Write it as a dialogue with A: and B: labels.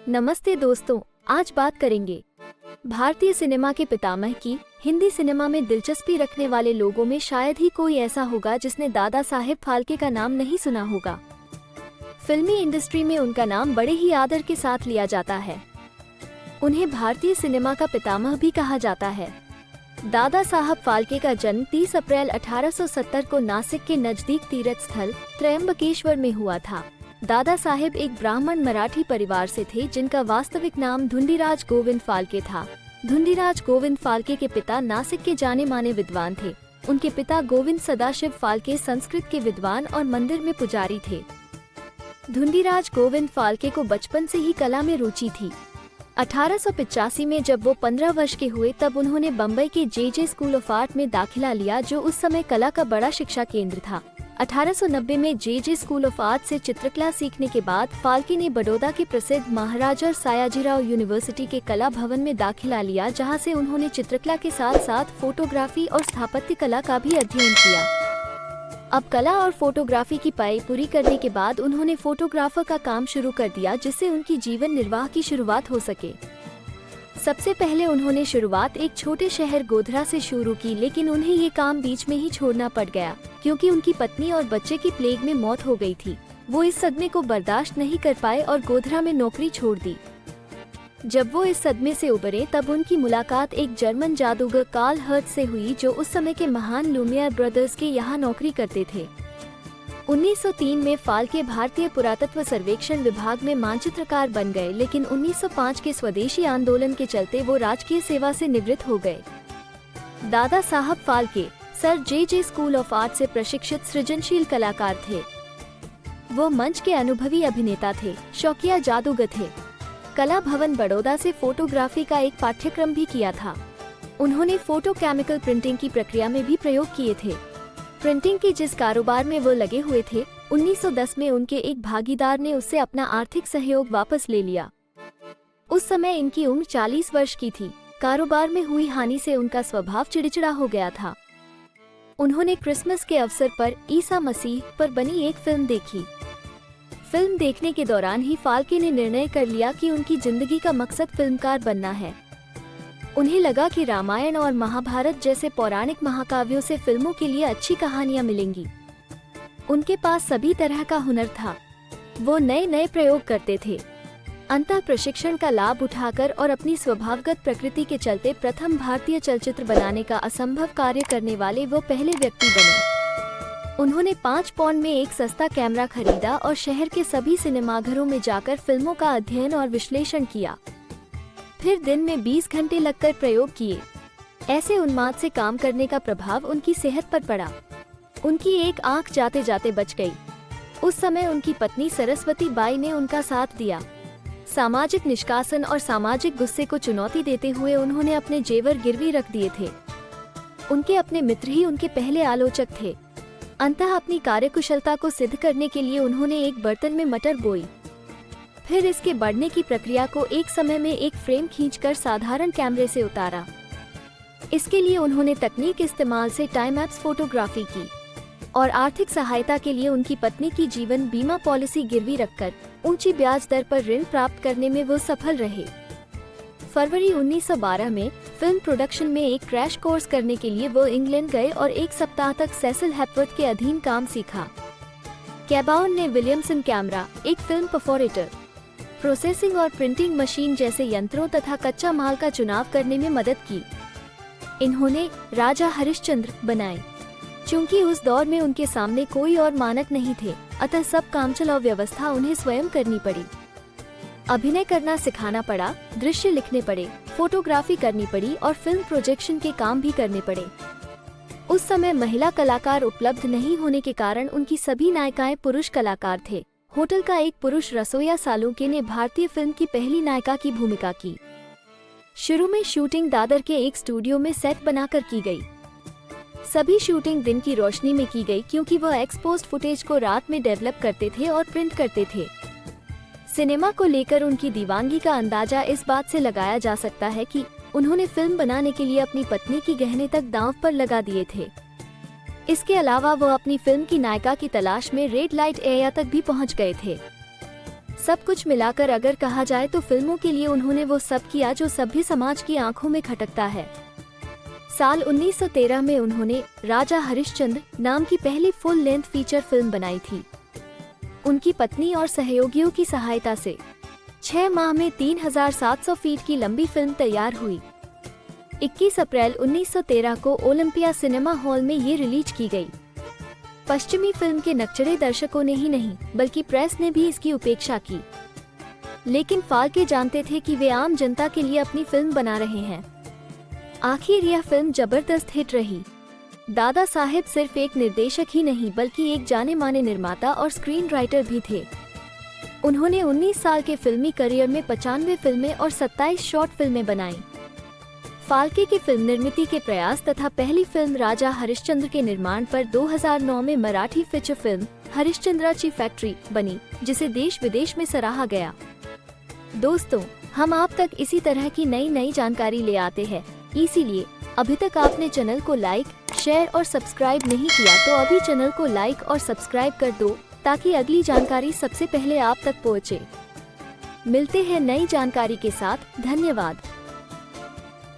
A: नमस्ते दोस्तों, आज बात करेंगे भारतीय सिनेमा के पितामह की। हिंदी सिनेमा में दिलचस्पी रखने वाले लोगों में शायद ही कोई ऐसा होगा जिसने दादा साहेब फाल्के का नाम नहीं सुना होगा। फिल्मी इंडस्ट्री में उनका नाम बड़े ही आदर के साथ लिया जाता है। उन्हें भारतीय सिनेमा का पितामह भी कहा जाता है। दादा साहब फाल्के का जन्म 30 अप्रैल 1870 को नासिक के नजदीक तीर्थ स्थल त्र्यंबकेश्वर में हुआ था। दादा साहेब एक ब्राह्मण मराठी परिवार से थे जिनका वास्तविक नाम धुंडीराज गोविंद फाल्के था। धुंडीराज गोविंद फाल्के के पिता नासिक के जाने माने विद्वान थे। उनके पिता गोविंद सदाशिव फाल्के संस्कृत के विद्वान और मंदिर में पुजारी थे। धुंडीराज गोविंद फाल्के को बचपन से ही कला में रुचि थी। 1885 में जब वो 15 वर्ष के हुए तब उन्होंने बम्बई के जे स्कूल ऑफ आर्ट में दाखिला लिया, जो उस समय कला का बड़ा शिक्षा केंद्र था। 1890 में जे स्कूल ऑफ आर्ट से चित्रकला सीखने के बाद फाल्के ने बड़ौदा के प्रसिद्ध महाराजा सयाजीराव यूनिवर्सिटी के कला भवन में दाखिला लिया, जहां से उन्होंने चित्रकला के साथ साथ फोटोग्राफी और स्थापत्य कला का भी अध्ययन किया। अब कला और फोटोग्राफी की पढ़ाई पूरी करने के बाद उन्होंने फोटोग्राफर का काम शुरू कर दिया, जिससे उनकी जीवन निर्वाह की शुरुआत हो सके। सबसे पहले उन्होंने शुरुआत एक छोटे शहर गोधरा से शुरू की, लेकिन उन्हें ये काम बीच में ही छोड़ना पड़ गया क्योंकि उनकी पत्नी और बच्चे की प्लेग में मौत हो गई थी। वो इस सदमे को बर्दाश्त नहीं कर पाए और गोधरा में नौकरी छोड़ दी। जब वो इस सदमे से उबरे तब उनकी मुलाकात एक जर्मन जादूगर कार्ल हर्ट से हुई, जो उस समय के महान लुमियर ब्रदर्स के यहाँ नौकरी करते थे। 1903 में फाल्के भारतीय पुरातत्व सर्वेक्षण विभाग में मानचित्रकार बन गए, लेकिन 1905 के स्वदेशी आंदोलन के चलते वो राजकीय सेवा से निवृत्त हो गए। Dada Saheb Phalke sir J school of art से प्रशिक्षित सृजनशील कलाकार थे। वो मंच के अनुभवी अभिनेता थे, शौकिया जादूगर थे। कला भवन बड़ौदा से फोटोग्राफी का एक पाठ्यक्रम भी किया था। उन्होंने फोटो केमिकल प्रिंटिंग की प्रक्रिया में भी प्रयोग किए थे। प्रिंटिंग के जिस कारोबार में वो लगे हुए थे, 1910 में उनके एक भागीदार ने उससे अपना आर्थिक सहयोग वापस ले लिया। उस समय इनकी उम्र 40 वर्ष की थी। कारोबार में हुई हानि से उनका स्वभाव चिड़चिड़ा हो गया था। उन्होंने क्रिसमस के अवसर पर ईसा मसीह पर बनी एक फिल्म देखी। फिल्म देखने के दौरान ही फाल्के ने निर्णय कर लिया कि उनकी जिंदगी का मकसद फिल्मकार बनना है। उन्हें लगा कि रामायण और महाभारत जैसे पौराणिक महाकाव्यों से फिल्मों के लिए अच्छी कहानियां मिलेंगी। उनके पास सभी तरह का हुनर था। वो नए नए प्रयोग करते थे। अंतः प्रशिक्षण का लाभ उठाकर और अपनी स्वभावगत प्रकृति के चलते प्रथम भारतीय चलचित्र बनाने का असंभव कार्य करने वाले वो पहले व्यक्ति बने। उन्होंने 5 पाउंड में एक सस्ता कैमरा खरीदा और शहर के सभी सिनेमाघरों में जाकर फिल्मों का अध्ययन और विश्लेषण किया। फिर दिन में 20 घंटे लगकर प्रयोग किए। ऐसे उन्माद से काम करने का प्रभाव उनकी सेहत पर पड़ा। उनकी एक आंख जाते जाते बच गई। उस समय उनकी पत्नी सरस्वती बाई ने उनका साथ दिया। सामाजिक निष्कासन और सामाजिक गुस्से को चुनौती देते हुए उन्होंने अपने जेवर गिरवी रख दिए थे। उनके अपने मित्र ही उनके पहले आलोचक थे। अंततः अपनी कार्यकुशलता को सिद्ध करने के लिए उन्होंने एक बर्तन में मटर बोई। फिर इसके बढ़ने की प्रक्रिया को एक समय में एक फ्रेम खींचकर साधारण कैमरे से उतारा। इसके लिए उन्होंने तकनीक इस्तेमाल से टाइम लैप्स फोटोग्राफी की और आर्थिक सहायता के लिए उनकी पत्नी की जीवन बीमा पॉलिसी गिरवी रखकर ऊंची ब्याज दर पर ऋण प्राप्त करने में वो सफल रहे। फरवरी 1912 में फिल्म प्रोडक्शन में एक क्रैश कोर्स करने के लिए वो इंग्लैंड गए और एक सप्ताह तक सेसिल हेपवर्थ के अधीन काम सीखा। कैबाउन ने विलियमसन कैमरा, एक फिल्म परफोरेटर, प्रोसेसिंग और प्रिंटिंग मशीन जैसे यंत्रों तथा कच्चा माल का चुनाव करने में मदद की। इन्होंने राजा हरिश्चंद्र बनाए। चूंकि उस दौर में उनके सामने कोई और मानक नहीं थे, अतः सब कामचलाऊ व्यवस्था उन्हें स्वयं करनी पड़ी। अभिनय करना सिखाना पड़ा, दृश्य लिखने पड़े, फोटोग्राफी करनी पड़ी और फिल्म प्रोजेक्शन के काम भी करने पड़े। उस समय महिला कलाकार उपलब्ध नहीं होने के कारण उनकी सभी नायिकाएं पुरुष कलाकार थे। होटल का एक पुरुष रसोइया सालुंके ने भारतीय फिल्म की पहली नायिका की भूमिका की। शुरू में शूटिंग दादर के एक स्टूडियो में सेट बनाकर की गई। सभी शूटिंग दिन की रोशनी में की गई क्योंकि वह एक्सपोज्ड फुटेज को रात में डेवलप करते थे और प्रिंट करते थे। सिनेमा को लेकर उनकी दीवानगी का अंदाजा इस बात से लगाया जा सकता है कि उन्होंने फिल्म बनाने के लिए अपनी पत्नी की गहने तक दांव पर लगा दिए थे। इसके अलावा वो अपनी फिल्म की नायिका की तलाश में रेड लाइट एरिया तक भी पहुंच गए थे। सब कुछ मिलाकर अगर कहा जाए तो फिल्मों के लिए उन्होंने वो सब किया जो सभ्य समाज की आंखों में खटकता है। साल 1913 में उन्होंने राजा हरिश्चंद्र नाम की पहली फुल लेंथ फीचर फिल्म बनाई थी। उनकी पत्नी और सहयोगियों की सहायता से 6 माह में 3700 फीट की लंबी फिल्म तैयार हुई। 21 अप्रैल 1913 को ओलंपिया सिनेमा हॉल में ये रिलीज की गई। पश्चिमी फिल्म के नकचढ़े दर्शकों ने ही नहीं बल्कि प्रेस ने भी इसकी उपेक्षा की, लेकिन फाल्के जानते थे कि वे आम जनता के लिए अपनी फिल्म बना रहे हैं। आखिर यह फिल्म जबरदस्त हिट रही। दादा साहेब सिर्फ एक निर्देशक ही नहीं बल्कि एक जाने माने निर्माता और स्क्रीन राइटर भी थे। उन्होंने 19 साल के फिल्मी करियर में 95 फिल्में और 27 शॉर्ट फिल्में बनाई। फाल्के के फिल्म निर्मित के प्रयास तथा पहली फिल्म राजा हरिश्चंद्र के निर्माण पर 2009 में मराठी फीचर फिल्म हरिश्चंद्राची फैक्ट्री बनी, जिसे देश विदेश में सराहा गया। दोस्तों, हम आप तक इसी तरह की नई जानकारी ले आते हैं, इसीलिए अभी तक आपने चैनल को लाइक, शेयर और सब्सक्राइब नहीं किया तो अभी चैनल को लाइक और सब्सक्राइब कर दो ताकि अगली जानकारी सबसे पहले आप तक पहुंचे। मिलते हैं नई जानकारी के साथ। धन्यवाद।